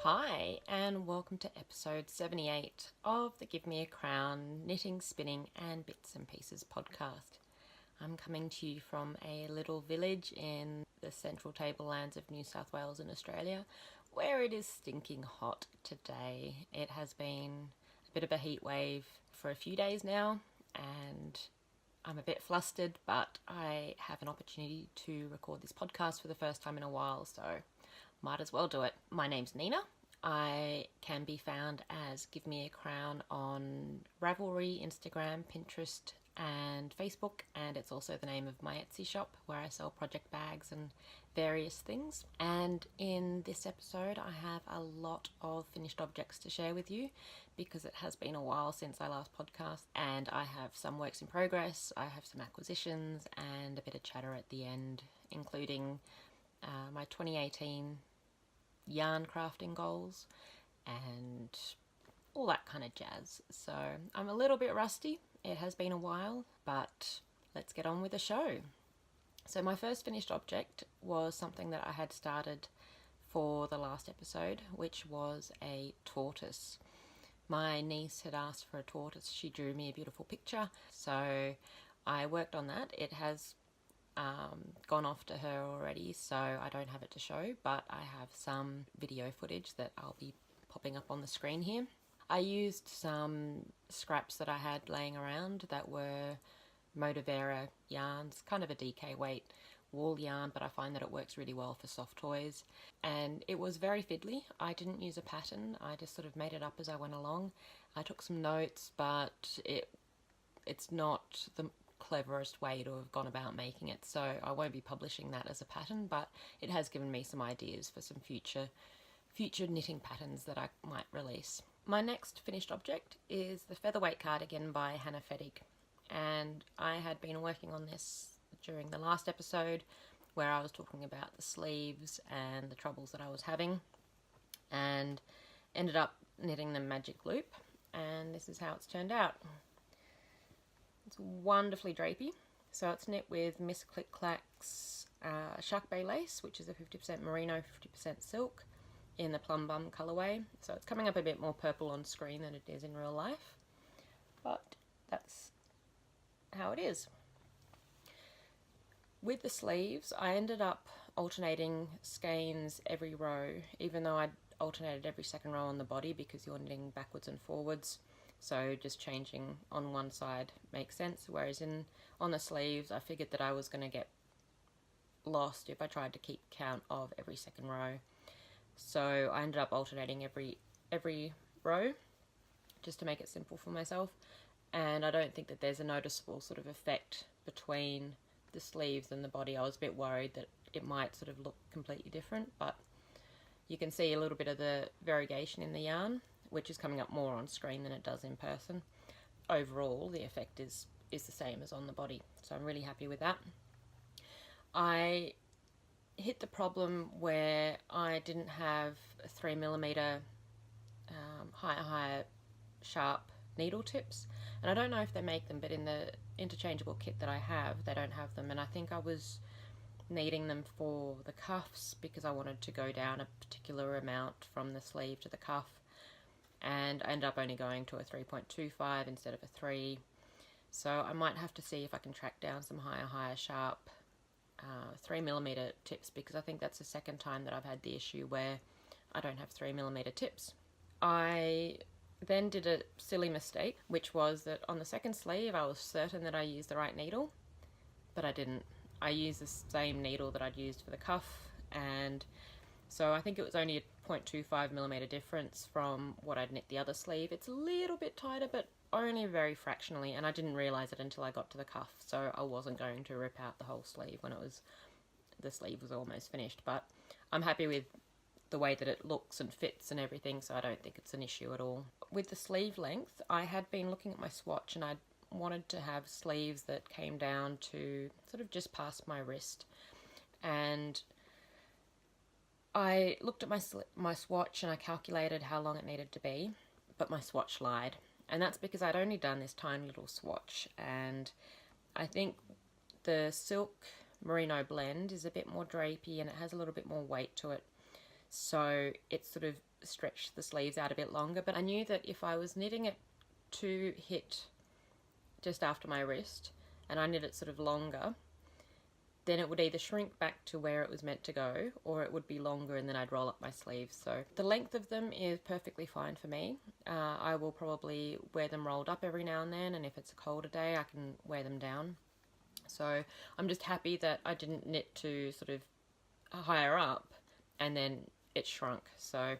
Hi, and welcome to episode 78 of the Give Me a Crown Knitting, Spinning and Bits and Pieces podcast. I'm coming to you from a little village in the central tablelands of New South Wales in Australia, where it is stinking hot today. It has been a bit of a heat wave for a few days now, and I'm a bit flustered, but I have an opportunity to record this podcast for the first time in a while, so might as well do it. My name's Niina. I can be found as Give Me a Crown on Ravelry, Instagram, Pinterest and Facebook, and it's also the name of my Etsy shop where I sell project bags and various things. And in this episode I have a lot of finished objects to share with you because it has been a while since I last podcast, and I have some works in progress, I have some acquisitions and a bit of chatter at the end, including my 2018 yarn crafting goals and all that kind of jazz. So I'm a little bit rusty. It has been a while, but let's get on with the show. So my first finished object was something that I had started for the last episode, which was a tortoise. My niece had asked for a tortoise. She drew me a beautiful picture, so I worked on that. It has gone off to her already, so I don't have it to show, but I have some video footage that I'll be popping up on the screen here. I used some scraps that I had laying around that were Motivera yarns, kind of a DK weight wool yarn, but I find that it works really well for soft toys, and it was very fiddly. I didn't use a pattern, I just sort of made it up as I went along. I took some notes, but it's not the cleverest way to have gone about making it, so I won't be publishing that as a pattern, but it has given me some ideas for some future knitting patterns that I might release. My next finished object is the Featherweight cardigan by Fettig, and I had been working on this during the last episode where I was talking about the sleeves and the troubles that I was having, and ended up knitting the magic loop, and this is how it's turned out. It's wonderfully drapey. So it's knit with Miss Click Clack's Shark Bay lace, which is a 50% merino, 50% silk in the plum bum colourway. So it's coming up a bit more purple on screen than it is in real life, but that's how it is. With the sleeves, I ended up alternating skeins every row, even though I'd alternated every second row on the body because you're knitting backwards and forwards. So just changing on one side makes sense, whereas on the sleeves I figured that I was going to get lost if I tried to keep count of every second row. So I ended up alternating every row just to make it simple for myself, and I don't think that there's a noticeable sort of effect between the sleeves and the body. I was a bit worried that it might sort of look completely different, but you can see a little bit of the variegation in the yarn, which is coming up more on screen than it does in person. Overall, the effect is the same as on the body, so I'm really happy with that. I hit the problem where I didn't have 3mm higher sharp needle tips, and I don't know if they make them, but in the interchangeable kit that I have, they don't have them, and I think I was needing them for the cuffs because I wanted to go down a particular amount from the sleeve to the cuff, and I ended up only going to a 3.25 instead of a 3. So I might have to see if I can track down some higher sharp 3mm tips, because I think that's the second time that I've had the issue where I don't have 3mm tips. I then did a silly mistake, which was that on the second sleeve I was certain that I used the right needle, but I didn't. I used the same needle that I'd used for the cuff, and so I think it was only a 0.25mm difference from what I'd knit the other sleeve. It's a little bit tighter, but only very fractionally, and I didn't realise it until I got to the cuff, so I wasn't going to rip out the whole sleeve when the sleeve was almost finished. But I'm happy with the way that it looks and fits and everything, so I don't think it's an issue at all. With the sleeve length, I had been looking at my swatch and I wanted to have sleeves that came down to sort of just past my wrist, and I looked at my swatch and I calculated how long it needed to be, but my swatch lied, and that's because I'd only done this tiny little swatch, and I think the silk merino blend is a bit more drapey and it has a little bit more weight to it, so it sort of stretch the sleeves out a bit longer, but I knew that if I was knitting it to hit just after my wrist and I knit it sort of longer, then it would either shrink back to where it was meant to go, or it would be longer and then I'd roll up my sleeves. So the length of them is perfectly fine for me. I will probably wear them rolled up every now and then, and if it's a colder day I can wear them down. So I'm just happy that I didn't knit to sort of higher up and then it shrunk. So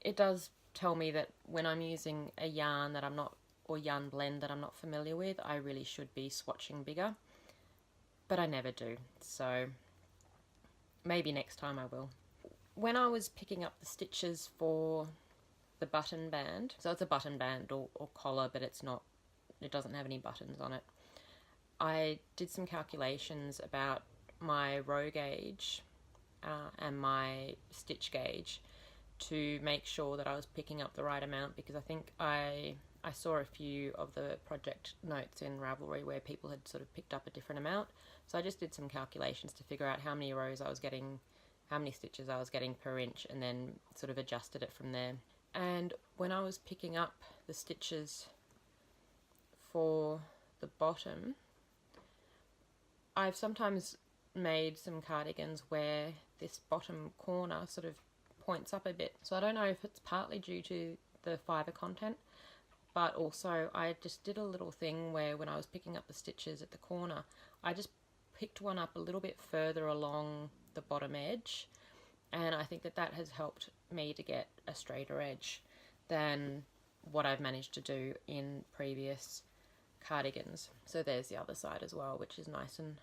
it does tell me that when I'm using a yarn that I'm not, or yarn blend that I'm not familiar with, I really should be swatching bigger. But I never do, so maybe next time I will. When I was picking up the stitches for the button band, so it's a button band or collar, but it doesn't have any buttons on it, I did some calculations about my row gauge and my stitch gauge to make sure that I was picking up the right amount, because I think I saw a few of the project notes in Ravelry where people had sort of picked up a different amount. So I just did some calculations to figure out how many rows I was getting, how many stitches I was getting per inch, and then sort of adjusted it from there. And when I was picking up the stitches for the bottom, I've sometimes made some cardigans where this bottom corner sort of points up a bit. So I don't know if it's partly due to the fibre content, but also I just did a little thing where when I was picking up the stitches at the corner, I just picked one up a little bit further along the bottom edge, and I think that that has helped me to get a straighter edge than what I've managed to do in previous cardigans. So there's the other side as well, which is nice and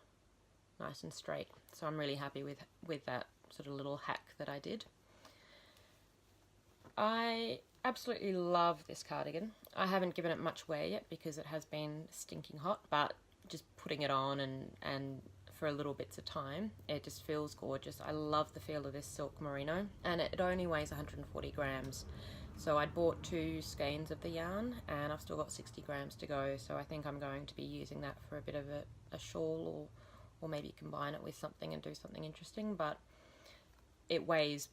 straight. So I'm really happy with that sort of little hack that I did. I absolutely love this cardigan. I haven't given it much wear yet because it has been stinking hot, but just putting it on and for a little bits of time, it just feels gorgeous. I love the feel of this silk merino, and it only weighs 140 grams. So I'd bought 2 skeins of the yarn and I've still got 60 grams to go, so I think I'm going to be using that for a bit of a shawl, or maybe combine it with something and do something interesting, but it weighs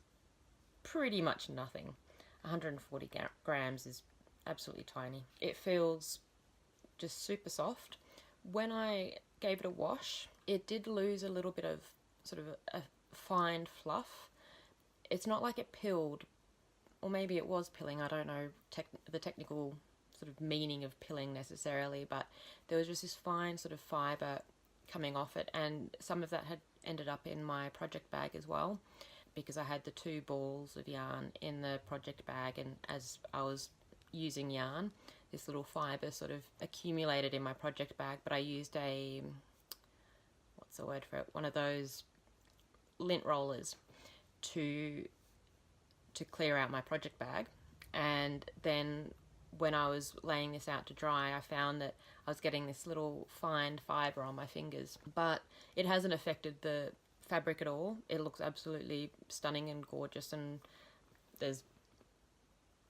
pretty much nothing. 140 grams is absolutely tiny. It feels just super soft. When I gave it a wash, it did lose a little bit of sort of a fine fluff. It's not like it pilled, or maybe it was pilling, I don't know the technical sort of meaning of pilling necessarily, but there was just this fine sort of fibre coming off it, and some of that had ended up in my project bag as well, because I had the 2 balls of yarn in the project bag, and as I was using yarn, this little fibre sort of accumulated in my project bag, but I used a, what's the word for it, one of those lint rollers to clear out my project bag. And then when I was laying this out to dry, I found that I was getting this little fine fibre on my fingers, but it hasn't affected the fabric at all. It looks absolutely stunning and gorgeous, and there's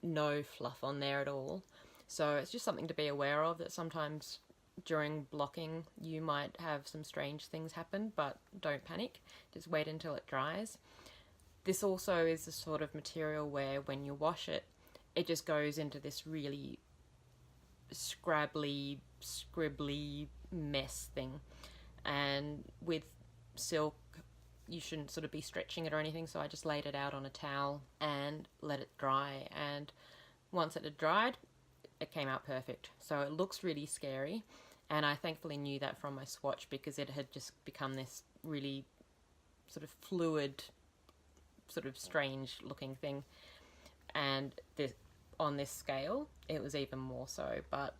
no fluff on there at all. So it's just something to be aware of, that sometimes during blocking you might have some strange things happen, but don't panic, just wait until it dries. This also is the sort of material where when you wash it, it just goes into this really scrabbly, scribbly mess thing. And with silk, you shouldn't sort of be stretching it or anything, so I just laid it out on a towel and let it dry, and once it had dried, it came out perfect. So it looks really scary, and I thankfully knew that from my swatch, because it had just become this really sort of fluid, sort of strange looking thing, and on this scale it was even more so, but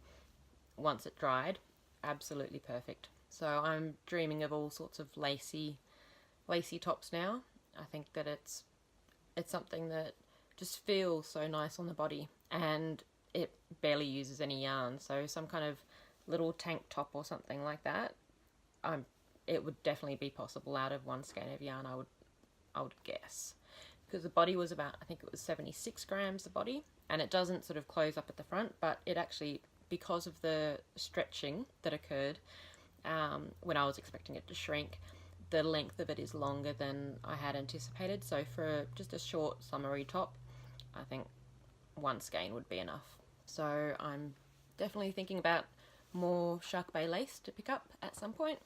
once it dried, absolutely perfect. So I'm dreaming of all sorts of lacy tops now. I think that it's something that just feels so nice on the body, and it barely uses any yarn, so some kind of little tank top or something like that, it would definitely be possible out of 1 skein of yarn, I would guess, because the body was about, I think it was 76 grams, the body, and it doesn't sort of close up at the front, but it actually, because of the stretching that occurred when I was expecting it to shrink, the length of it is longer than I had anticipated. So for just a short summery top, I think one skein would be enough. So I'm definitely thinking about more Shark Bay lace to pick up at some point,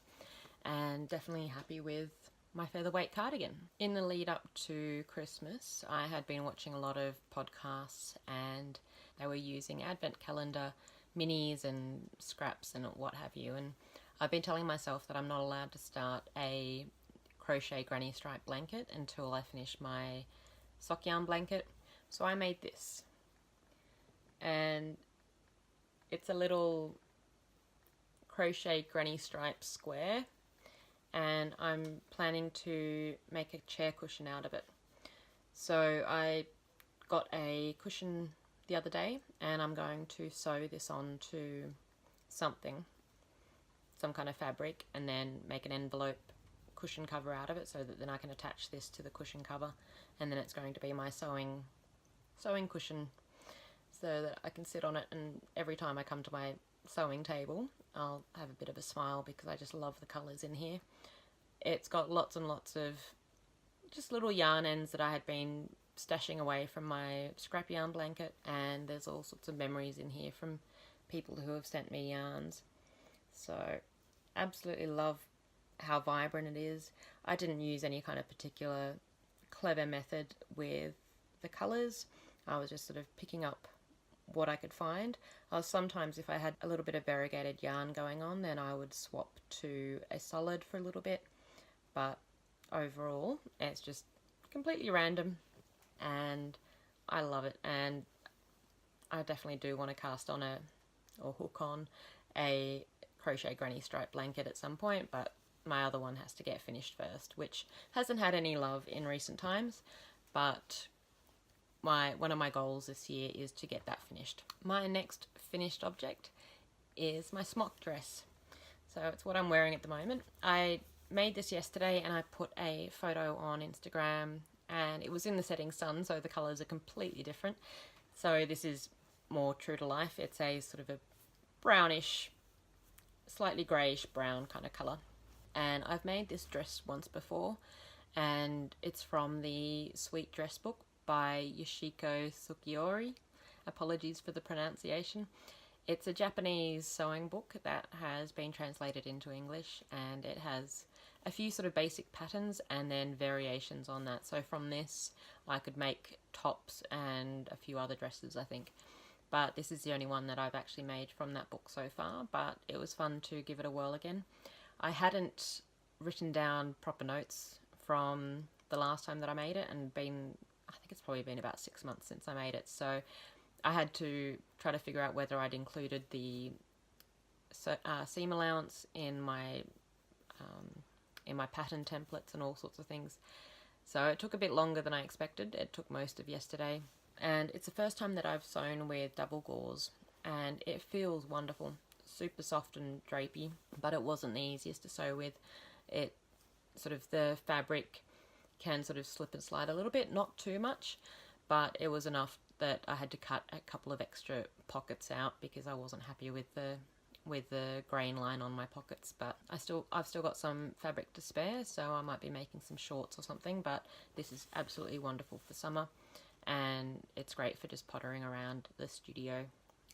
and definitely happy with my Featherweight cardigan. In the lead up to Christmas, I had been watching a lot of podcasts and they were using advent calendar minis and scraps and what have you, and I've been telling myself that I'm not allowed to start a crochet granny stripe blanket until I finish my sock yarn blanket. So I made this, and it's a little crochet granny stripe square, and I'm planning to make a chair cushion out of it. So I got a cushion the other day and I'm going to sew this onto something, some kind of fabric, and then make an envelope cushion cover out of it so that then I can attach this to the cushion cover, and then it's going to be my sewing cushion so that I can sit on it, and every time I come to my sewing table I'll have a bit of a smile because I just love the colours in here. It's got lots and lots of just little yarn ends that I had been stashing away from my scrap yarn blanket, and there's all sorts of memories in here from people who have sent me yarns. So absolutely love how vibrant it is. I didn't use any kind of particular clever method with the colours. I was just sort of picking up what I could find. Sometimes if I had a little bit of variegated yarn going on, then I would swap to a solid for a little bit, but overall it's just completely random and I love it, and I definitely do want to cast on or hook on a crochet granny stripe blanket at some point, but my other one has to get finished first, which hasn't had any love in recent times, but one of my goals this year is to get that finished. My next finished object is my smock dress. So it's what I'm wearing at the moment. I made this yesterday and I put a photo on Instagram, and it was in the setting sun, so the colours are completely different. So this is more true to life. It's a sort of a brownish, slightly greyish brown kind of colour. And I've made this dress once before, and it's from the Sweet Dress book by Yoshiko Tsukiori. Apologies for the pronunciation. It's a Japanese sewing book that has been translated into English, and it has a few sort of basic patterns and then variations on that. So from this I could make tops and a few other dresses, I think. But this is the only one that I've actually made from that book so far, but it was fun to give it a whirl again. I hadn't written down proper notes from the last time that I made it, and I think it's probably been about 6 months since I made it, so I had to try to figure out whether I'd included the seam allowance in my pattern templates and all sorts of things. So it took a bit longer than I expected. It took most of yesterday, and it's the first time that I've sewn with double gauze, and it feels wonderful. Super soft and drapey, but it wasn't the easiest to sew with. It sort of, the fabric can sort of slip and slide a little bit, not too much, but it was enough that I had to cut a couple of extra pockets out because I wasn't happy with the grain line on my pockets. But I've still got some fabric to spare, so I might be making some shorts or something. But this is absolutely wonderful for summer, and it's great for just pottering around the studio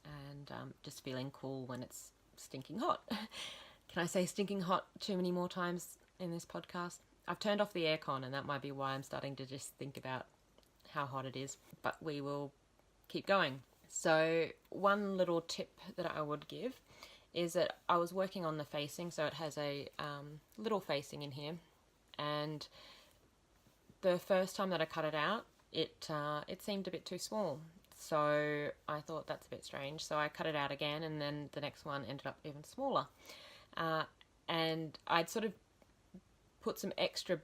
and just feeling cool when it's stinking hot. Can I say stinking hot too many more times in this podcast? I've turned off the aircon, and that might be why I'm starting to just think about how hot it is, but we will keep going. So one little tip that I would give is that I was working on the facing, so it has a little facing in here, and the first time that I cut it out, it seemed a bit too small. So I thought that's a bit strange, so I cut it out again, and then the next one ended up even smaller. And I'd sort of put some extra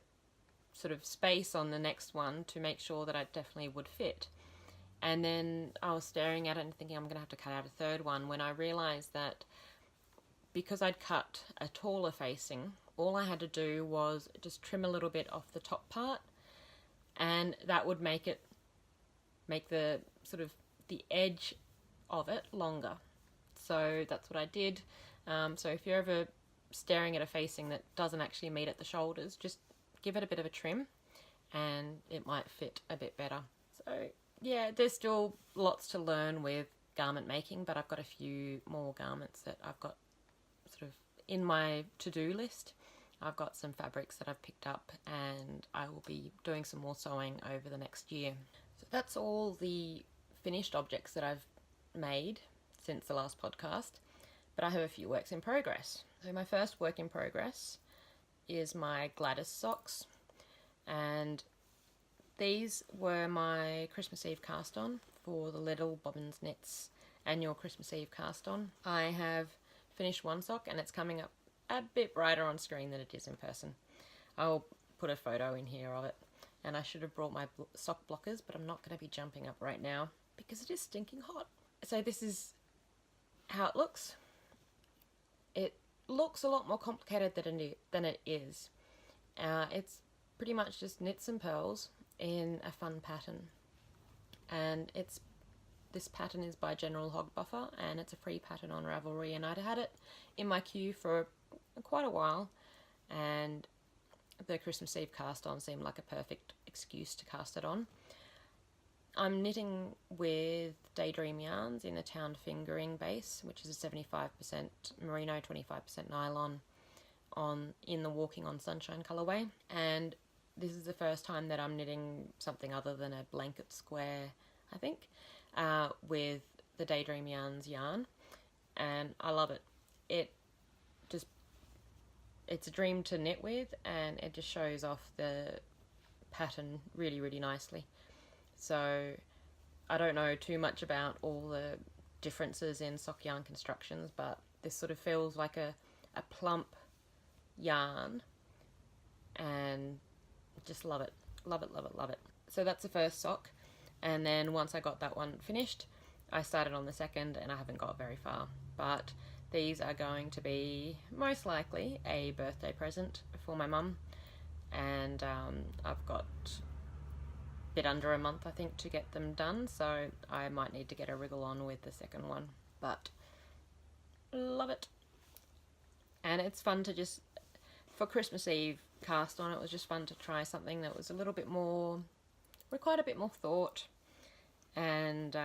sort of space on the next one to make sure that it definitely would fit. And then I was staring at it and thinking I'm going to have to cut out a third one, when I realised that because I'd cut a taller facing, all I had to do was just trim a little bit off the top part, and that would make the sort of the edge of it longer. So that's what I did. So if you're ever staring at a facing that doesn't actually meet at the shoulders, just give it a bit of a trim and it might fit a bit better. So yeah, there's still lots to learn with garment making, but I've got a few more garments that I've got sort of in my to-do list. I've got some fabrics that I've picked up, and I will be doing some more sewing over the next year. So that's all the finished objects that I've made since the last podcast, but I have a few works in progress. So my first work in progress is my Gladys socks, and these were my Christmas Eve cast on for the Little Bobbins Knits annual Christmas Eve cast on. I have finished one sock and it's coming up a bit brighter on screen than it is in person. I'll put a photo in here of it, and I should have brought my sock blockers, but I'm not going to be jumping up right now because it is stinking hot. So this is how it looks. It looks a lot more complicated than it is. It's pretty much just knits and pearls in a fun pattern, and this pattern is by General Hogbuffer, and it's a free pattern on Ravelry, and I'd had it in my queue for quite a while, and the Christmas Eve cast on seemed like a perfect excuse to cast it on. I'm knitting with Daydream yarns in a Town Fingering base, which is a 75% merino, 25% nylon in the Walking on Sunshine colourway, and this is the first time that I'm knitting something other than a blanket square, I think, with the Daydream Yarns yarn, and I love it. It's a dream to knit with, and it just shows off the pattern really, really nicely. So I don't know too much about all the differences in sock yarn constructions, but this sort of feels like a plump yarn, and just love it. Love it, love it, love it. So that's the first sock, and then once I got that one finished, I started on the second, and I haven't got very far. But these are going to be most likely a birthday present for my mum, and I've got a bit under a month, I think, to get them done, so I might need to get a wriggle on with the second one, but love it. And it's fun to just, for Christmas Eve cast on, it was just fun to try something that was a little bit more, required a bit more thought, and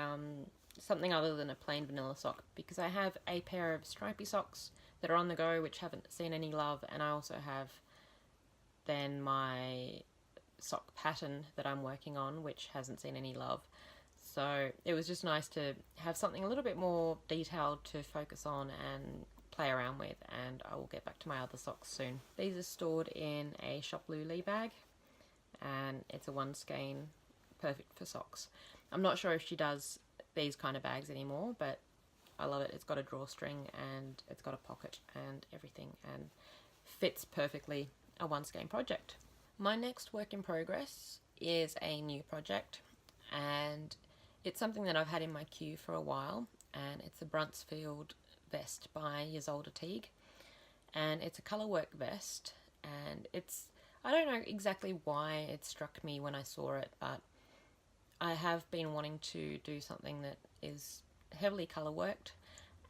something other than a plain vanilla sock, because I have a pair of stripy socks that are on the go which haven't seen any love, and I also have then my sock pattern that I'm working on which hasn't seen any love. So it was just nice to have something a little bit more detailed to focus on and play around with, and I will get back to my other socks soon. These are stored in a Shop Lulu bag, and it's a one skein, perfect for socks. I'm not sure if she does these kind of bags anymore, but I love it. It's got a drawstring and it's got a pocket and everything, and fits perfectly a one skein project. My next work in progress is a new project, and it's something that I've had in my queue for a while, and it's a Bruntsfield vest by Ysolda Teague, and it's a colourwork vest, and I don't know exactly why it struck me when I saw it, but I have been wanting to do something that is heavily colourworked,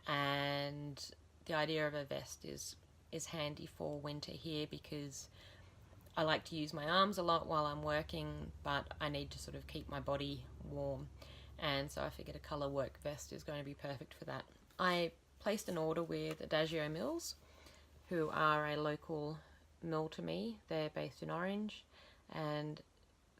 and the idea of a vest is handy for winter here, because I like to use my arms a lot while I'm working, but I need to sort of keep my body warm, and so I figured a colourwork vest is going to be perfect for that. I placed an order with Adagio Mills, who are a local mill to me. They're based in Orange, and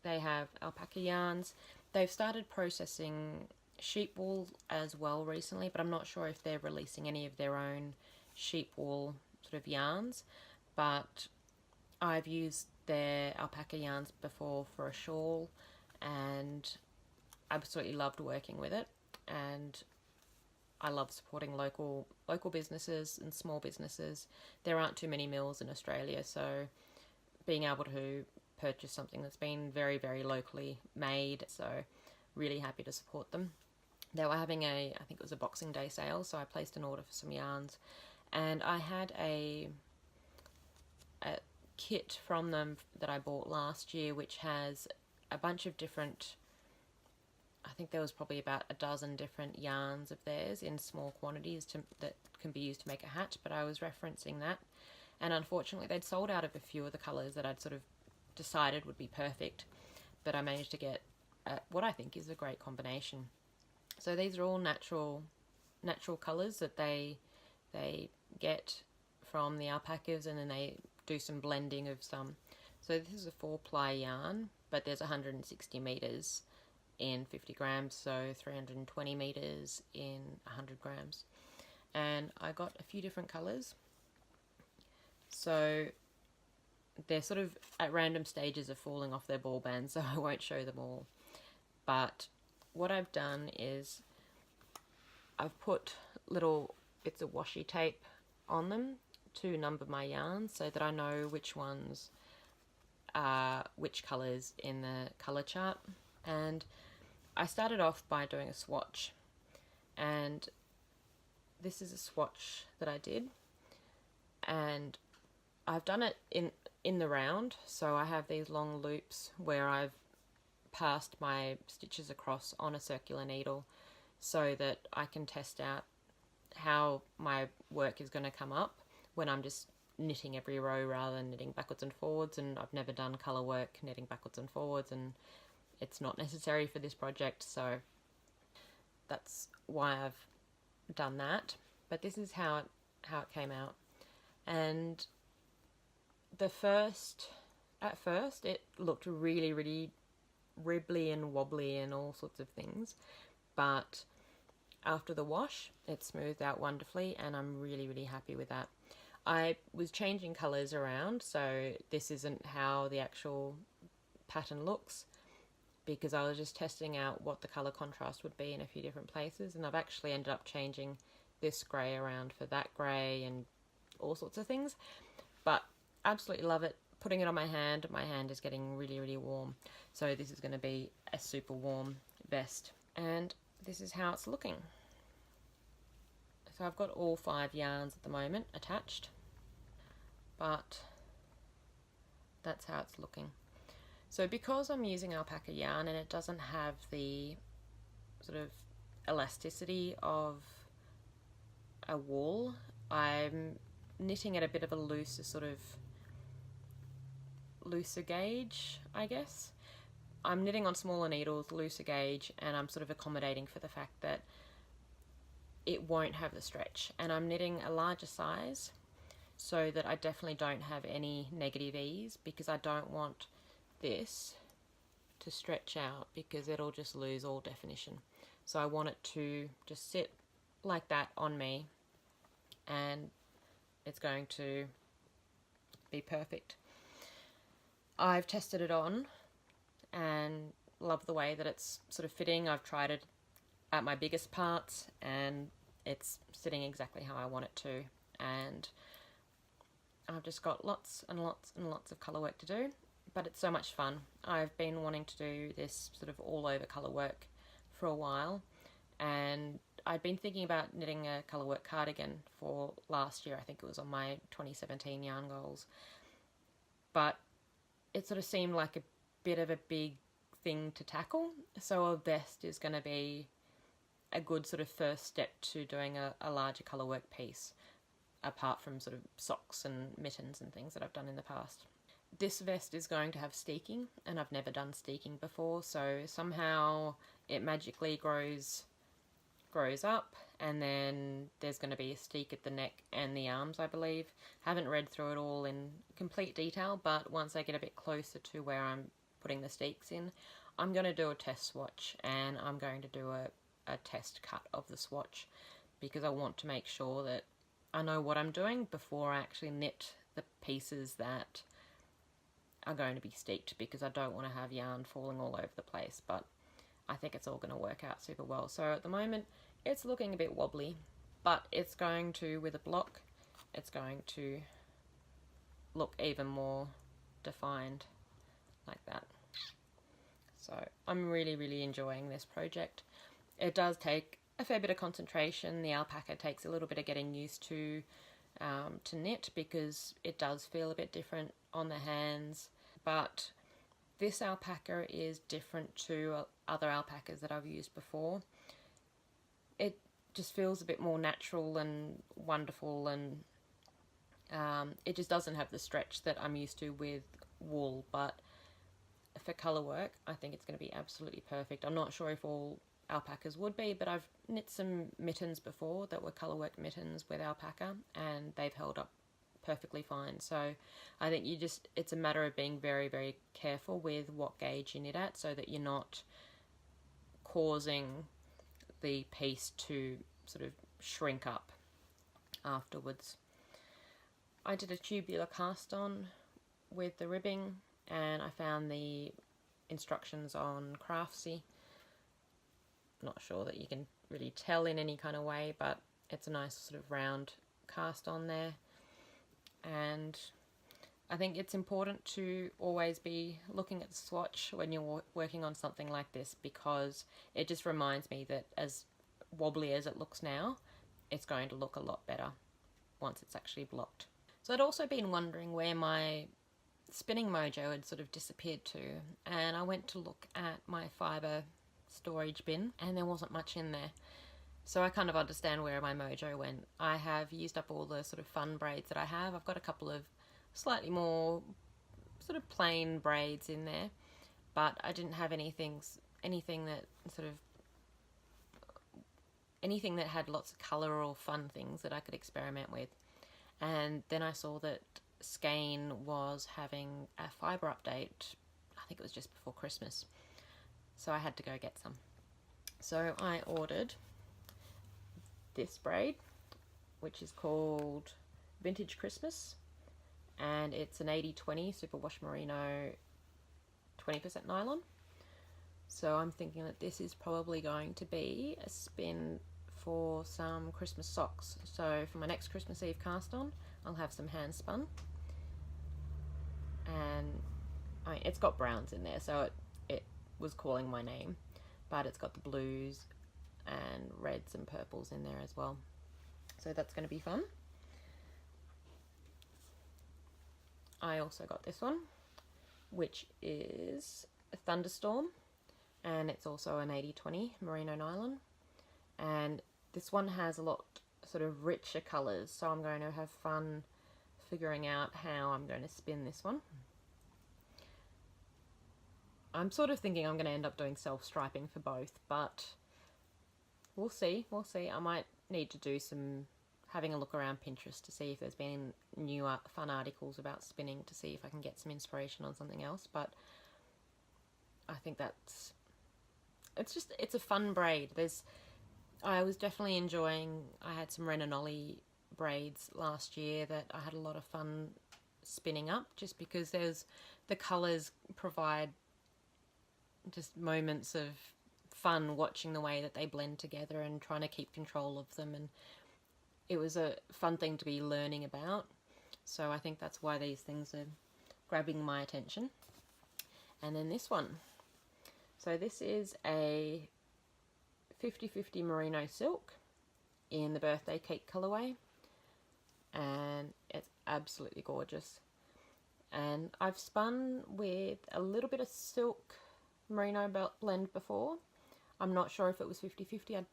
they have alpaca yarns. They've started processing sheep wool as well recently, but I'm not sure if they're releasing any of their own sheep wool sort of yarns, but I've used their alpaca yarns before for a shawl, and absolutely loved working with it, and I love supporting local businesses and small businesses. There aren't too many mills in Australia, so being able to purchase something that's been very, very locally made, so really happy to support them. They were having I think it was a Boxing Day sale, so I placed an order for some yarns, and I had a kit from them that I bought last year, which has a bunch of different, I think there was probably about a dozen different yarns of theirs in small quantities that can be used to make a hat, but I was referencing that, and unfortunately they'd sold out of a few of the colours that I'd sort of decided would be perfect, but I managed to get what I think is a great combination. So these are all natural colours that they get from the alpacas, and then they do some blending of some. So this is a 4-ply yarn, but there's 160 meters in 50 grams, so 320 meters in 100 grams. And I got a few different colors, so they're sort of at random stages of falling off their ball bands, so I won't show them all. But what I've done is I've put little bits of washi tape on them to number my yarns, so that I know which ones are which colours in the colour chart. And I started off by doing a swatch, and this is a swatch that I did, and I've done it in the round. So I have these long loops where I've passed my stitches across on a circular needle, so that I can test out how my work is going to come up when I'm just knitting every row rather than knitting backwards and forwards. And I've never done colour work knitting backwards and forwards, and it's not necessary for this project, so that's why I've done that. But this is how it came out. And at first it looked really, really ribbly and wobbly and all sorts of things, but after the wash it smoothed out wonderfully, and I'm really, really happy with that. I was changing colours around, so this isn't how the actual pattern looks, because I was just testing out what the colour contrast would be in a few different places, and I've actually ended up changing this grey around for that grey and all sorts of things. But absolutely love it. Putting it on my hand is getting really, really warm, so this is going to be a super warm vest. And this is how it's looking. So I've got all 5 yarns at the moment attached, but that's how it's looking. So because I'm using alpaca yarn and it doesn't have the sort of elasticity of a wool, I'm knitting at a bit of a looser gauge, I guess. I'm knitting on smaller needles, looser gauge, and I'm sort of accommodating for the fact that it won't have the stretch. And I'm knitting a larger size so that I definitely don't have any negative ease, because I don't want this to stretch out because it'll just lose all definition. So I want it to just sit like that on me, and it's going to be perfect. I've tested it on and love the way that it's sort of fitting. I've tried it at my biggest parts and it's sitting exactly how I want it to, and I've just got lots and lots and lots of colour work to do, but it's so much fun. I've been wanting to do this sort of all over colour work for a while, and I'd been thinking about knitting a colour work cardigan for last year. I think it was on my 2017 yarn goals, but it sort of seemed like a bit of a big thing to tackle, so a vest is going to be a good sort of first step to doing a larger colour work piece, apart from sort of socks and mittens and things that I've done in the past. This vest is going to have steeking, and I've never done steeking before, so somehow it magically grows up, and then there's going to be a steek at the neck and the arms, I believe. Haven't read through it all in complete detail, but once I get a bit closer to where I'm putting the steeks in, I'm going to do a test swatch, and I'm going to do a test cut of the swatch, because I want to make sure that I know what I'm doing before I actually knit the pieces that are going to be steeked, because I don't want to have yarn falling all over the place, but I think it's all going to work out super well. So at the moment it's looking a bit wobbly, but it's going to, with a block, it's going to look even more defined like that. So I'm really, really enjoying this project. It does take a fair bit of concentration. The alpaca takes a little bit of getting used to knit, because it does feel a bit different on the hands, but this alpaca is different to other alpacas that I've used before. It just feels a bit more natural and wonderful, and it just doesn't have the stretch that I'm used to with wool, but for colour work, I think it's going to be absolutely perfect. I'm not sure if all alpacas would be, but I've knit some mittens before that were colour work mittens with alpaca, and they've held up perfectly fine. So I think it's a matter of being very, very careful with what gauge you knit at, so that you're not causing the piece to sort of shrink up afterwards. I did a tubular cast on with the ribbing, and I found the instructions on Craftsy. Not sure that you can really tell in any kind of way, but it's a nice sort of round cast on there. And I think it's important to always be looking at the swatch when you're working on something like this, because it just reminds me that as wobbly as it looks now, it's going to look a lot better once it's actually blocked. So I'd also been wondering where my spinning mojo had sort of disappeared to, and I went to look at my fibre storage bin, and there wasn't much in there. So I kind of understand where my mojo went. I have used up all the sort of fun braids that I have. I've got a couple of slightly more sort of plain braids in there, but I didn't have anything that had lots of colour or fun things that I could experiment with. And then I saw that Skein was having a fibre update. I think it was just before Christmas. So I had to go get some. So I ordered this braid, which is called Vintage Christmas, and it's an 80/20 superwash merino 20% nylon. So I'm thinking that this is probably going to be a spin for some Christmas socks. So for my next Christmas Eve cast on, I'll have some hand spun, and it's got browns in there, so it was calling my name, but it's got the blues and reds and purples in there as well. So that's going to be fun. I also got this one, which is a Thunderstorm, and it's also an 80/20 merino nylon, and this one has a lot sort of richer colours, so I'm going to have fun figuring out how I'm going to spin this one. I'm sort of thinking I'm going to end up doing self-striping for both, but we'll see. I might need to do having a look around Pinterest to see if there's been new fun articles about spinning, to see if I can get some inspiration on something else. But I think it's a fun braid. I was definitely enjoying, I had some Ren and Ollie braids last year that I had a lot of fun spinning up, just because the colours provide just moments of fun watching the way that they blend together and trying to keep control of them, and it was a fun thing to be learning about. So I think that's why these things are grabbing my attention. And then this one. So this is a 50/50 merino silk in the birthday cake colourway, and it's absolutely gorgeous. And I've spun with a little bit of silk merino blend before. I'm not sure if it was 50/50, I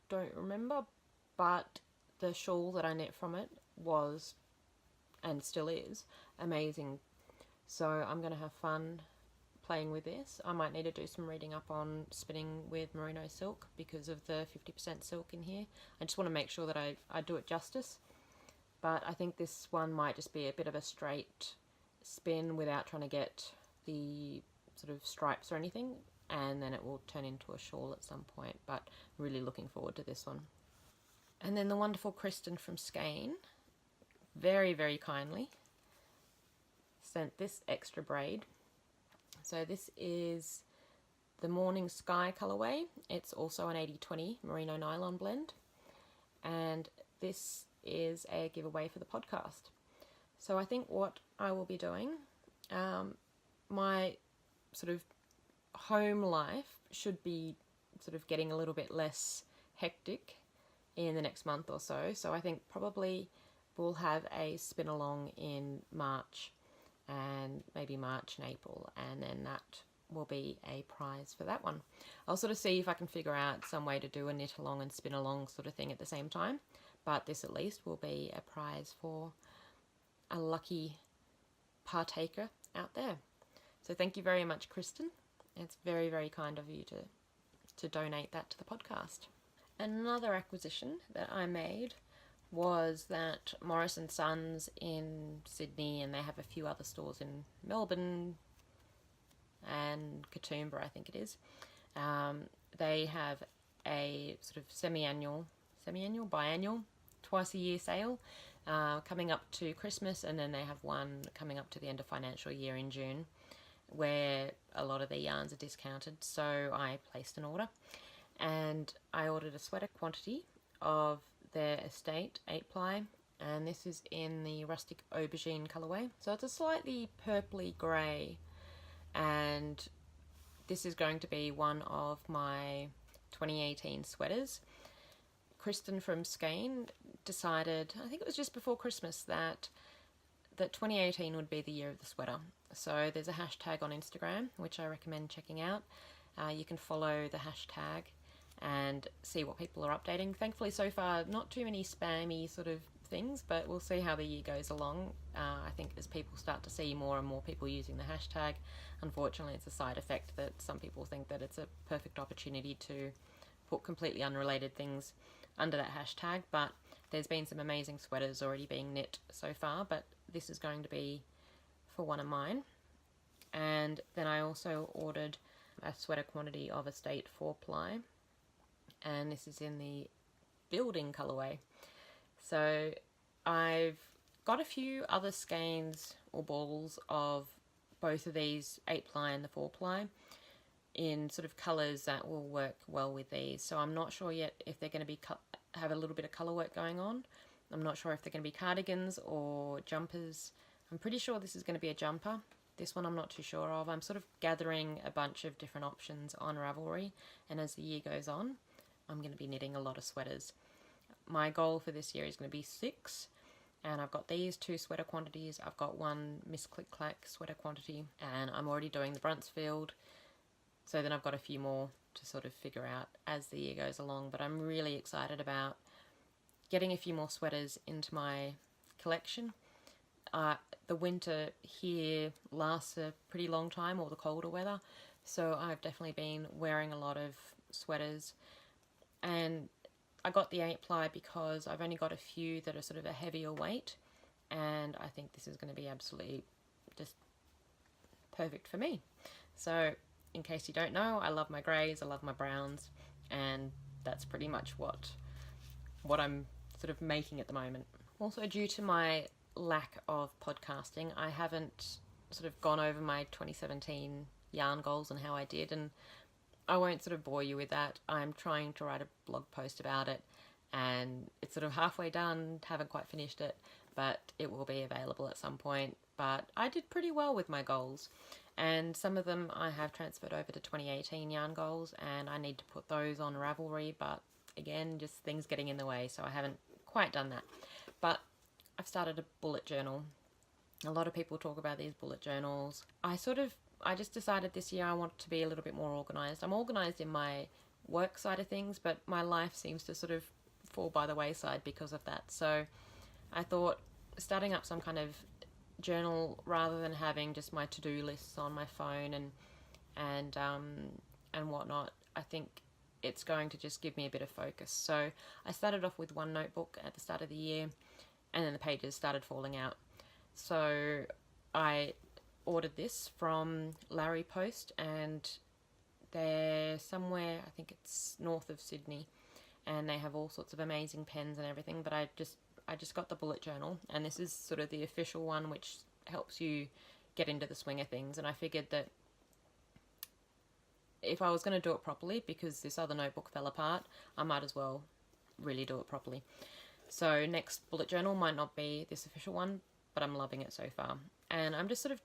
don't remember, but the shawl that I knit from it was, and still is, amazing. So I'm going to have fun playing with this. I might need to do some reading up on spinning with merino silk because of the 50% silk in here. I just want to make sure that I do it justice. But I think this one might just be a bit of a straight spin without trying to get the sort of stripes or anything, and then it will turn into a shawl at some point, but I'm really looking forward to this one. And then the wonderful Kristen from Skein very, very kindly sent this extra braid. So this is the Morning Sky colourway. It's also an 80/20 merino nylon blend, and this is a giveaway for the podcast. So I think what I will be doing, my sort of home life should be sort of getting a little bit less hectic in the next month or so. So I think probably we'll have a spin along in March, and maybe March and April, and then that will be a prize for that one. I'll sort of see if I can figure out some way to do a knit along and spin along sort of thing at the same time, but this at least will be a prize for a lucky partaker out there. So thank you very much, Kristen. It's very, very kind of you to donate that to the podcast. Another acquisition that I made was that Morris & Sons in Sydney, and they have a few other stores in Melbourne and Katoomba, I think it is. They have a sort of biannual, twice a year sale coming up to Christmas, and then they have one coming up to the end of financial year in June, where a lot of their yarns are discounted. So I placed an order, and I ordered a sweater quantity of their Estate 8-ply, and this is in the rustic aubergine colourway. So it's a slightly purpley grey, and this is going to be one of my 2018 sweaters. Kristen from Skane decided, I think it was just before Christmas, that 2018 would be the year of the sweater. So there's a hashtag on Instagram, which I recommend checking out. You can follow the hashtag and see what people are updating. Thankfully, so far, not too many spammy sort of things, but we'll see how the year goes along. I think as people start to see more and more people using the hashtag, unfortunately it's a side effect that some people think that it's a perfect opportunity to put completely unrelated things under that hashtag, but there's been some amazing sweaters already being knit so far, but this is going to be for one of mine. And then I also ordered a sweater quantity of Estate 4-ply, and this is in the building colourway. So I've got a few other skeins or balls of both of these 8-ply and the 4-ply in sort of colours that will work well with these. So I'm not sure yet if they're going to be have a little bit of colour work going on. I'm not sure if they're going to be cardigans or jumpers. I'm pretty sure this is going to be a jumper. This one I'm not too sure of. I'm sort of gathering a bunch of different options on Ravelry, and as the year goes on, I'm going to be knitting a lot of sweaters. My goal for this year is going to be 6, and I've got these 2 sweater quantities. I've got 1 Miss Click Clack sweater quantity, and I'm already doing the Bruntsfield. So then I've got a few more to sort of figure out as the year goes along, but I'm really excited about getting a few more sweaters into my collection. The winter here lasts a pretty long time, or the colder weather, so I've definitely been wearing a lot of sweaters. And I got the 8-ply because I've only got a few that are sort of a heavier weight, and I think this is going to be absolutely just perfect for me. So in case you don't know, I love my greys, I love my browns, and that's pretty much what I'm sort of making at the moment. Also, due to my lack of podcasting, I haven't sort of gone over my 2017 yarn goals and how I did, and I won't sort of bore you with that. I'm trying to write a blog post about it, and it's sort of halfway done, haven't quite finished it, but it will be available at some point. But I did pretty well with my goals, and some of them I have transferred over to 2018 yarn goals, and I need to put those on Ravelry, but again, just things getting in the way, so I haven't quite done that. But I've started a bullet journal. A lot of people talk about these bullet journals. I just decided this year I want to be a little bit more organised. I'm organised in my work side of things, but my life seems to sort of fall by the wayside because of that. So I thought starting up some kind of journal rather than having just my to-do lists on my phone and whatnot, I think it's going to just give me a bit of focus. So I started off with 1 notebook at the start of the year, and then the pages started falling out. So I ordered this from Larry Post, and they're somewhere, I think it's north of Sydney, and they have all sorts of amazing pens and everything. But I just got the bullet journal, and this is sort of the official one, which helps you get into the swing of things. And I figured that if I was going to do it properly, because this other notebook fell apart, I might as well really do it properly. So next bullet journal might not be this official one, but I'm loving it so far. And I'm just sort of,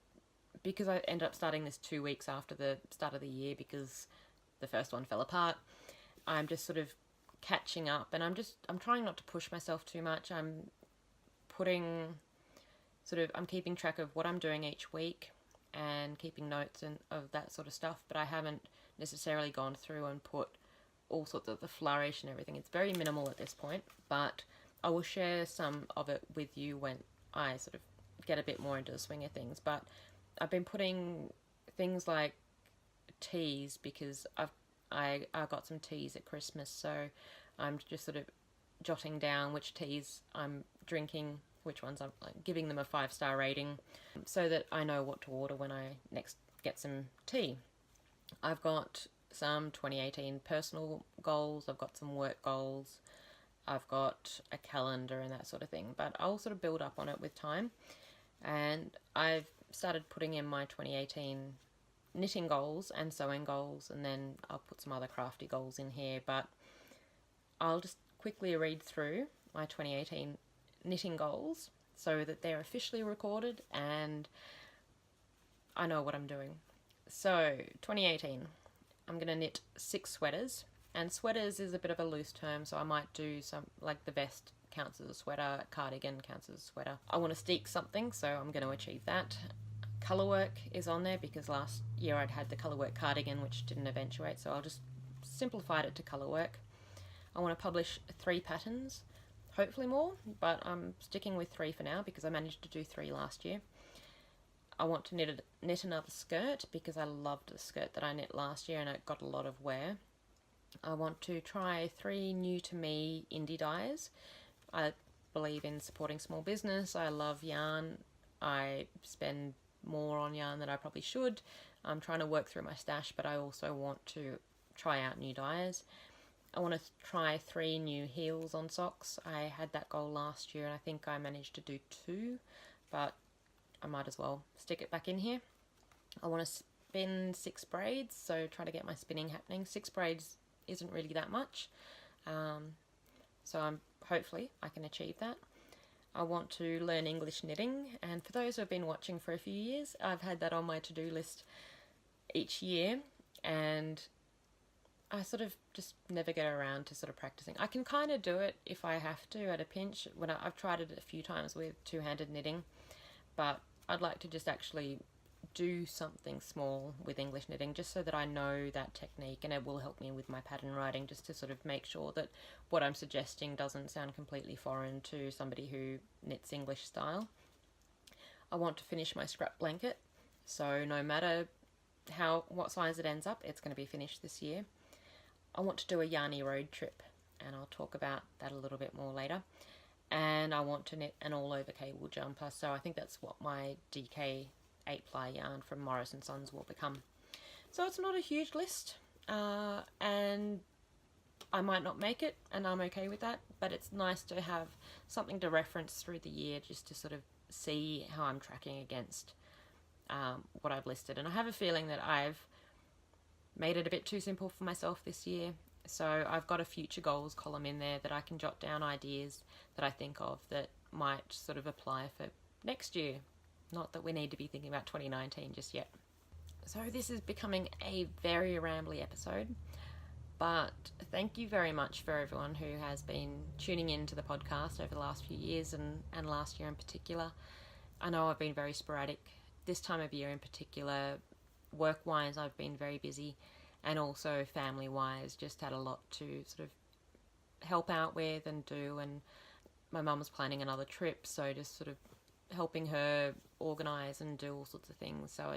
because I ended up starting this 2 weeks after the start of the year because the first one fell apart, I'm just sort of catching up, and I'm trying not to push myself too much. I'm keeping track of what I'm doing each week and keeping notes and of that sort of stuff, but I haven't necessarily gone through and put all sorts of the flourish and everything. It's very minimal at this point, but I will share some of it with you when I sort of get a bit more into the swing of things. But I've been putting things like teas, because I got some teas at Christmas, so I'm just sort of jotting down which teas I'm drinking, which ones I'm like, giving them a 5-star rating, so that I know what to order when I next get some tea. I've got some 2018 personal goals, I've got some work goals, I've got a calendar and that sort of thing, but I'll sort of build up on it with time. And I've started putting in my 2018 knitting goals and sewing goals, and then I'll put some other crafty goals in here, but I'll just quickly read through my 2018 knitting goals so that they're officially recorded and I know what I'm doing. So 2018, I'm going to knit 6 sweaters, and sweaters is a bit of a loose term, so I might do some, like the vest counts as a sweater, cardigan counts as a sweater. I want to steek something, so I'm going to achieve that. Colourwork is on there because last year I'd had the colourwork cardigan which didn't eventuate, so I'll just simplified it to colourwork. I want to publish 3 patterns, hopefully more, but I'm sticking with 3 for now because I managed to do 3 last year. I want to knit another skirt because I loved the skirt that I knit last year and it got a lot of wear. I want to try 3 new to me indie dyes. I believe in supporting small business. I love yarn. I spend more on yarn than I probably should. I'm trying to work through my stash, but I also want to try out new dyes. I want to try 3 new heels on socks. I had that goal last year and I think I managed to do 2, but I might as well stick it back in here. I want to spin 6 braids, so try to get my spinning happening. 6 braids isn't really that much, so hopefully I can achieve that. I want to learn English knitting, and for those who have been watching for a few years, I've had that on my to-do list each year, and I sort of just never get around to sort of practicing. I can kind of do it if I have to at a pinch. When I've tried it a few times with two-handed knitting, but I'd like to just actually do something small with English knitting just so that I know that technique, and it will help me with my pattern writing just to sort of make sure that what I'm suggesting doesn't sound completely foreign to somebody who knits English style. I want to finish my scrap blanket, so no matter what size it ends up, it's going to be finished this year. I want to do a yarny road trip, and I'll talk about that a little bit more later. And I want to knit an all-over cable jumper, so I think that's what my DK 8-ply yarn from Morris & Sons will become. So it's not a huge list, and I might not make it, and I'm okay with that, but it's nice to have something to reference through the year just to sort of see how I'm tracking against what I've listed. And I have a feeling that I've made it a bit too simple for myself this year. So I've got a future goals column in there that I can jot down ideas that I think of that might sort of apply for next year. Not that we need to be thinking about 2019 just yet. So this is becoming a very rambly episode, but thank you very much for everyone who has been tuning into the podcast over the last few years and last year in particular. I know I've been very sporadic. This time of year in particular, work-wise, I've been very busy, and also family-wise, just had a lot to sort of help out with and do, and my mum was planning another trip, so just sort of helping her organise and do all sorts of things, so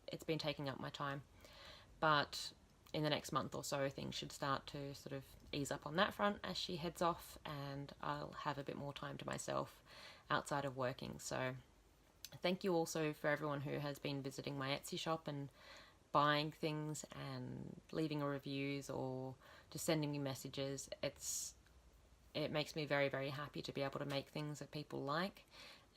it's been taking up my time. But in the next month or so, things should start to sort of ease up on that front as she heads off, and I'll have a bit more time to myself outside of working. So thank you also for everyone who has been visiting my Etsy shop and buying things and leaving reviews or just sending me messages. It makes me very, very happy to be able to make things that people like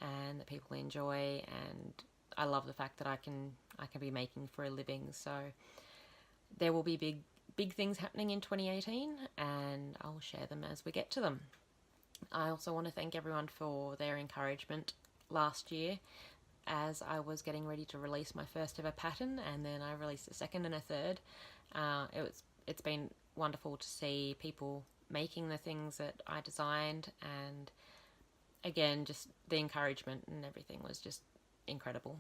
and that people enjoy, and I love the fact that I can be making for a living. So there will be big things happening in 2018, and I'll share them as we get to them. I also want to thank everyone for their encouragement last year as I was getting ready to release my first ever pattern, and then I released a second and a third. It's been wonderful to see people making the things that I designed, and again, just the encouragement and everything was just incredible.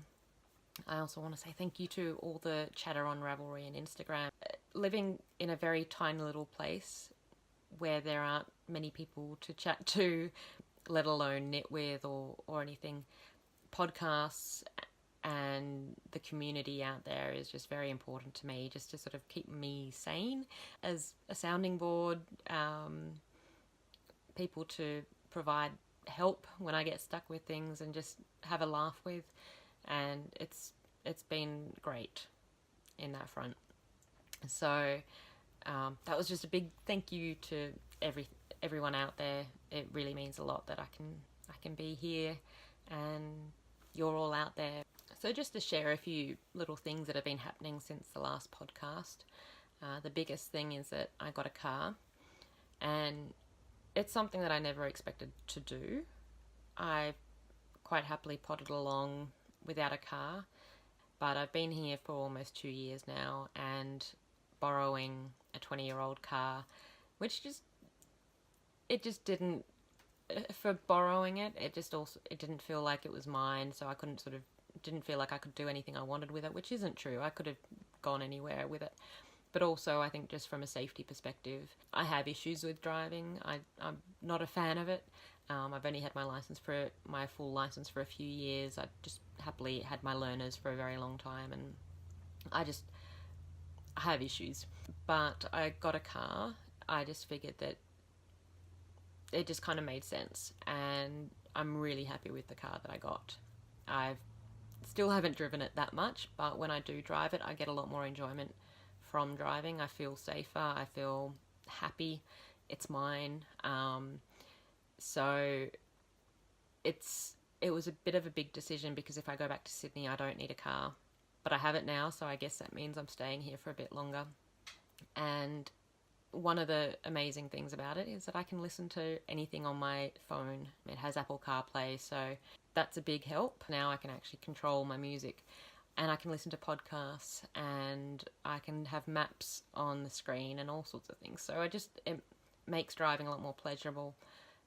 I also want to say thank you to all the chatter on Ravelry and Instagram. Living in a very tiny little place where there aren't many people to chat to, let alone knit with or anything, podcasts and the community out there is just very important to me, just to sort of keep me sane as a sounding board, people to provide help when I get stuck with things and just have a laugh with, and it's been great in that front. So that was just a big thank you to everyone out there. It really means a lot that I can be here and you're all out there. So just to share a few little things that have been happening since the last podcast. The biggest thing is that I got a car, and it's something that I never expected to do. I quite happily potted along without a car, but I've been here for almost 2 years now, and borrowing a 20-year-old car, which just didn't, for borrowing it didn't feel like it was mine, so I didn't feel like I could do anything I wanted with it, which isn't true. I could have gone anywhere with it. But also, I think just from a safety perspective, I have issues with driving. I'm not a fan of it. I've only had my full license for a few years. I just happily had my learners for a very long time, and I have issues. But I got a car. I just figured that it just kind of made sense, and I'm really happy with the car that I got. I still haven't driven it that much, but when I do drive it, I get a lot more enjoyment from driving. I feel safer. I feel happy. It's mine. So it was a bit of a big decision, because if I go back to Sydney, I don't need a car. But I have it now, so I guess that means I'm staying here for a bit longer. And one of the amazing things about it is that I can listen to anything on my phone. It has Apple CarPlay, so that's a big help. Now I can actually control my music, and I can listen to podcasts, and I can have maps on the screen and all sorts of things. So it makes driving a lot more pleasurable,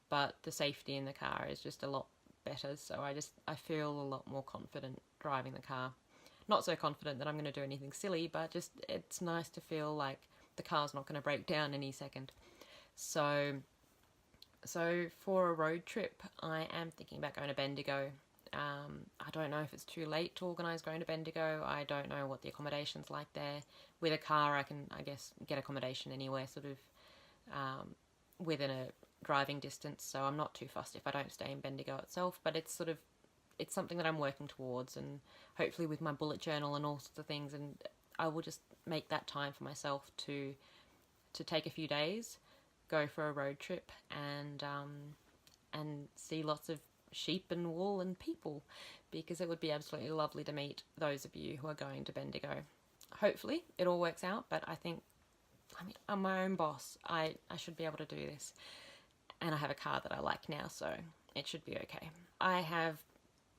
but the safety in the car is just a lot better. So I feel a lot more confident driving the car. Not so confident that I'm going to do anything silly, but just it's nice to feel like the car's not going to break down any second. So for a road trip, I am thinking about going to Bendigo. I don't know if it's too late to organise going to Bendigo. I don't know what the accommodation's like there. With a car, I can, I guess, get accommodation anywhere sort of within a driving distance, so I'm not too fussed if I don't stay in Bendigo itself, but it's something that I'm working towards, and hopefully with my bullet journal and all sorts of things, and I will just make that time for myself to take a few days, go for a road trip, and see lots of sheep and wool and people, because it would be absolutely lovely to meet those of you who are going to Bendigo. Hopefully it all works out, but I'm my own boss. I should be able to do this, and I have a car that I like now, so it should be okay. I have,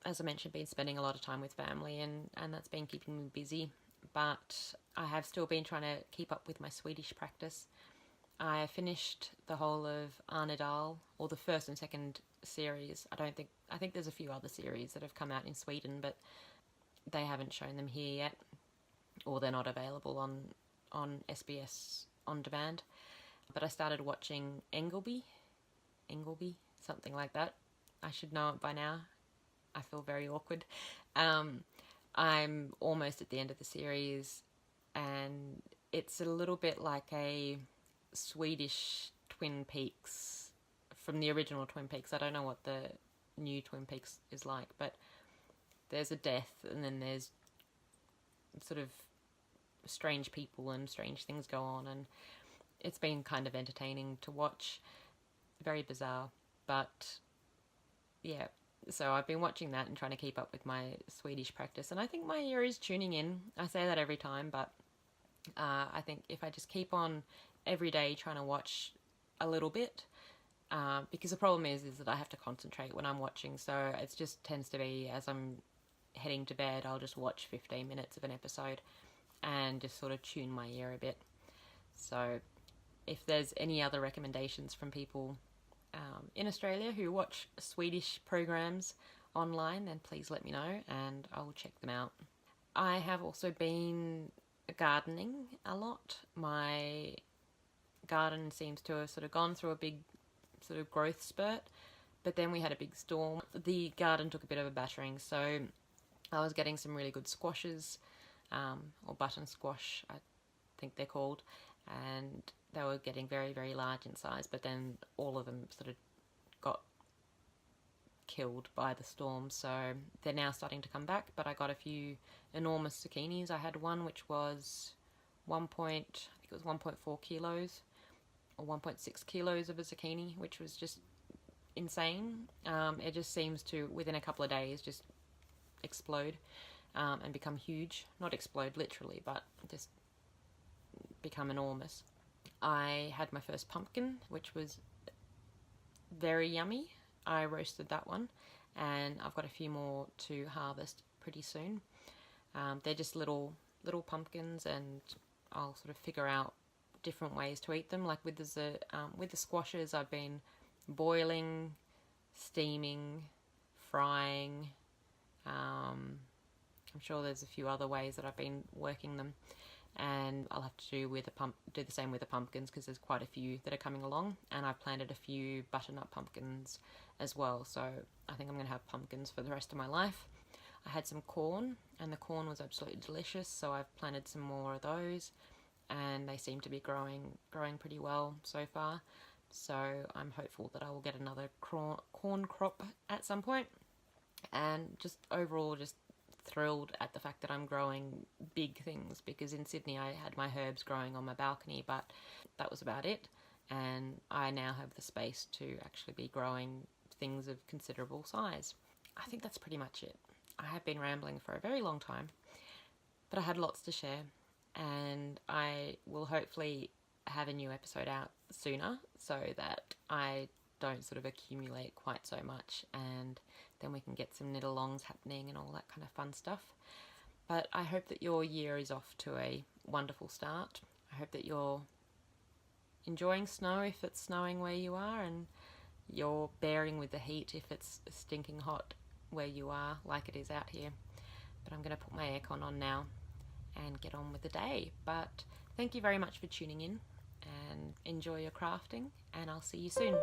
as I mentioned, been spending a lot of time with family, and that's been keeping me busy, but I have still been trying to keep up with my Swedish practice. I finished the whole of Arnedal, or the first and second series. I think there's a few other series that have come out in Sweden, but they haven't shown them here yet, or they're not available on SBS on demand. But I started watching Engelby, something like that. I should know it by now. I feel very awkward. I'm almost at the end of the series, and it's a little bit like a Swedish Twin Peaks from the original Twin Peaks. I don't know what the new Twin Peaks is like, but there's a death, and then there's sort of strange people and strange things go on, and it's been kind of entertaining to watch. Very bizarre, but yeah. So I've been watching that and trying to keep up with my Swedish practice, and I think my ear is tuning in. I say that every time, but I think if I just keep on every day trying to watch a little bit, because the problem is that I have to concentrate when I'm watching, so it just tends to be as I'm heading to bed, I'll just watch 15 minutes of an episode and just sort of tune my ear a bit. So if there's any other recommendations from people in Australia who watch Swedish programs online, then please let me know and I will check them out. I have also been gardening a lot. My garden seems to have sort of gone through a big sort of growth spurt, but then we had a big storm. The garden took a bit of a battering, so I was getting some really good squashes, or button squash, I think they're called, and they were getting very, very large in size, but then all of them sort of got killed by the storm, so they're now starting to come back. But I got a few enormous zucchinis. I had one which was 1.4 kilos or 1.6 kilos of a zucchini, which was just insane. It just seems to, within a couple of days, just explode and become huge. Not explode literally, but just become enormous. I had my first pumpkin, which was very yummy. I roasted that one, and I've got a few more to harvest pretty soon. They're just little pumpkins, and I'll sort of figure out different ways to eat them. Like with the squashes, I've been boiling, steaming, frying. I'm sure there's a few other ways that I've been working them, and I'll have to do the same with the pumpkins, because there's quite a few that are coming along, and I've planted a few butternut pumpkins as well, so I think I'm going to have pumpkins for the rest of my life. I had some corn, and the corn was absolutely delicious, so I've planted some more of those, and they seem to be growing pretty well so far, so I'm hopeful that I will get another corn crop at some point. And just overall just thrilled at the fact that I'm growing big things, because in Sydney I had my herbs growing on my balcony, but that was about it, and I now have the space to actually be growing things of considerable size. I think that's pretty much it. I have been rambling for a very long time, but I had lots to share, and I will hopefully have a new episode out sooner so that I don't sort of accumulate quite so much, and then we can get some knit-alongs happening and all that kind of fun stuff. But I hope that your year is off to a wonderful start. I hope that you're enjoying snow if it's snowing where you are, and you're bearing with the heat if it's stinking hot where you are, like it is out here. But I'm going to put my aircon on now and get on with the day. But thank you very much for tuning in, and enjoy your crafting, and I'll see you soon.